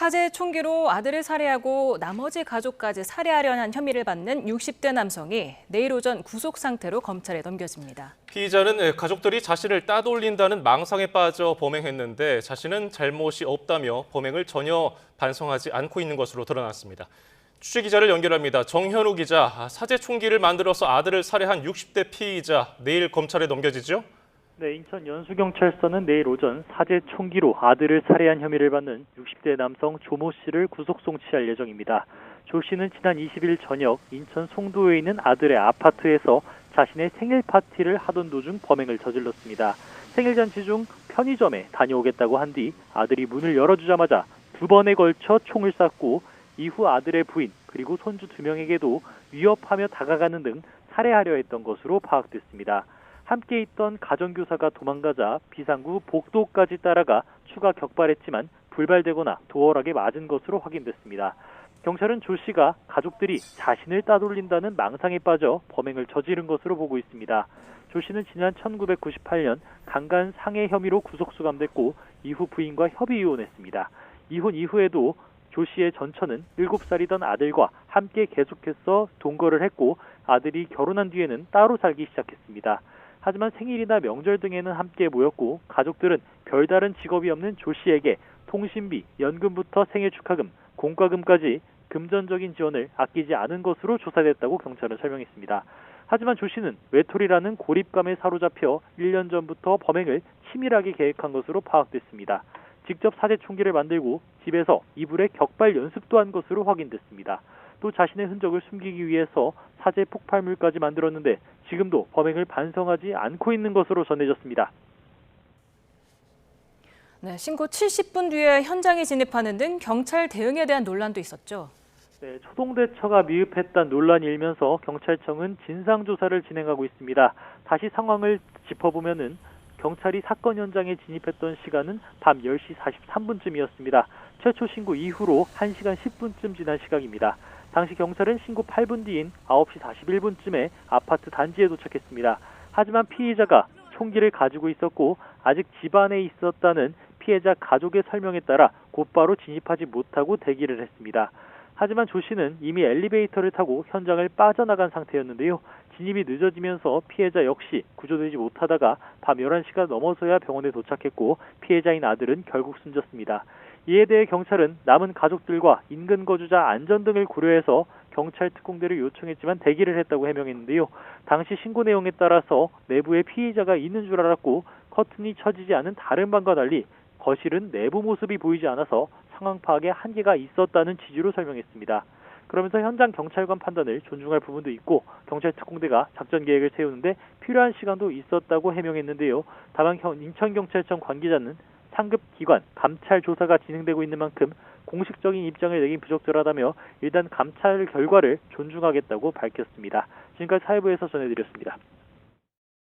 사제 총기로 아들을 살해하고 나머지 가족까지 살해하려는 혐의를 받는 60대 남성이 내일 오전 구속 상태로 검찰에 넘겨집니다. 피의자는 가족들이 자신을 따돌린다는 망상에 빠져 범행했는데 자신은 잘못이 없다며 범행을 전혀 반성하지 않고 있는 것으로 드러났습니다. 취재기자를 연결합니다. 정현우 기자, 사제 총기를 만들어서 아들을 살해한 60대 피의자, 내일 검찰에 넘겨지죠? 네, 인천 연수경찰서는 내일 오전 사제 총기로 아들을 살해한 혐의를 받는 60대 남성 조모 씨를 구속 송치할 예정입니다. 조 씨는 지난 20일 저녁 인천 송도에 있는 아들의 아파트에서 자신의 생일 파티를 하던 도중 범행을 저질렀습니다. 생일 잔치 중 편의점에 다녀오겠다고 한 뒤 아들이 문을 열어주자마자 2번에 걸쳐 총을 쐈고 이후 아들의 부인 그리고 손주 2명에게도 위협하며 다가가는 등 살해하려 했던 것으로 파악됐습니다. 함께 있던 가정교사가 도망가자 비상구 복도까지 따라가 추가 격발했지만 불발되거나 도어락에 맞은 것으로 확인됐습니다. 경찰은 조 씨가 가족들이 자신을 따돌린다는 망상에 빠져 범행을 저지른 것으로 보고 있습니다. 조 씨는 지난 1998년 강간 상해 혐의로 구속 수감됐고 이후 부인과 협의 이혼했습니다. 이혼 이후에도 조 씨의 전처는 7살이던 아들과 함께 계속해서 동거를 했고 아들이 결혼한 뒤에는 따로 살기 시작했습니다. 하지만 생일이나 명절 등에는 함께 모였고 가족들은 별다른 직업이 없는 조 씨에게 통신비, 연금부터 생일 축하금, 공과금까지 금전적인 지원을 아끼지 않은 것으로 조사됐다고 경찰은 설명했습니다. 하지만 조 씨는 외톨이라는 고립감에 사로잡혀 1년 전부터 범행을 치밀하게 계획한 것으로 파악됐습니다. 직접 사제 총기를 만들고 집에서 이불에 격발 연습도 한 것으로 확인됐습니다. 또 자신의 흔적을 숨기기 위해서 사제 폭발물까지 만들었는데 지금도 범행을 반성하지 않고 있는 것으로 전해졌습니다. 네, 신고 70분 뒤에 현장에 진입하는 등 경찰 대응에 대한 논란도 있었죠. 네, 초동대처가 미흡했다는 논란이 일면서 경찰청은 진상조사를 진행하고 있습니다. 다시 상황을 짚어보면은 경찰이 사건 현장에 진입했던 시간은 밤 10시 43분쯤이었습니다. 최초 신고 이후로 1시간 10분쯤 지난 시각입니다. 당시 경찰은 신고 8분 뒤인 9시 41분쯤에 아파트 단지에 도착했습니다. 하지만 피해자가 총기를 가지고 있었고 아직 집안에 있었다는 피해자 가족의 설명에 따라 곧바로 진입하지 못하고 대기를 했습니다. 하지만 조 씨는 이미 엘리베이터를 타고 현장을 빠져나간 상태였는데요. 진입이 늦어지면서 피해자 역시 구조되지 못하다가 밤 11시가 넘어서야 병원에 도착했고 피해자인 아들은 결국 숨졌습니다. 이에 대해 경찰은 남은 가족들과 인근 거주자 안전 등을 고려해서 경찰 특공대를 요청했지만 대기를 했다고 해명했는데요. 당시 신고 내용에 따라서 내부에 피해자가 있는 줄 알았고 커튼이 쳐지지 않은 다른 방과 달리 거실은 내부 모습이 보이지 않아서 상황 파악에 한계가 있었다는 취지로 설명했습니다. 그러면서 현장 경찰관 판단을 존중할 부분도 있고 경찰 특공대가 작전 계획을 세우는데 필요한 시간도 있었다고 해명했는데요. 다만 인천경찰청 관계자는 상급 기관 감찰 조사가 진행되고 있는 만큼 공식적인 입장을 내긴 부적절하다며 일단 감찰 결과를 존중하겠다고 밝혔습니다. 지금까지 사회부에서 전해드렸습니다.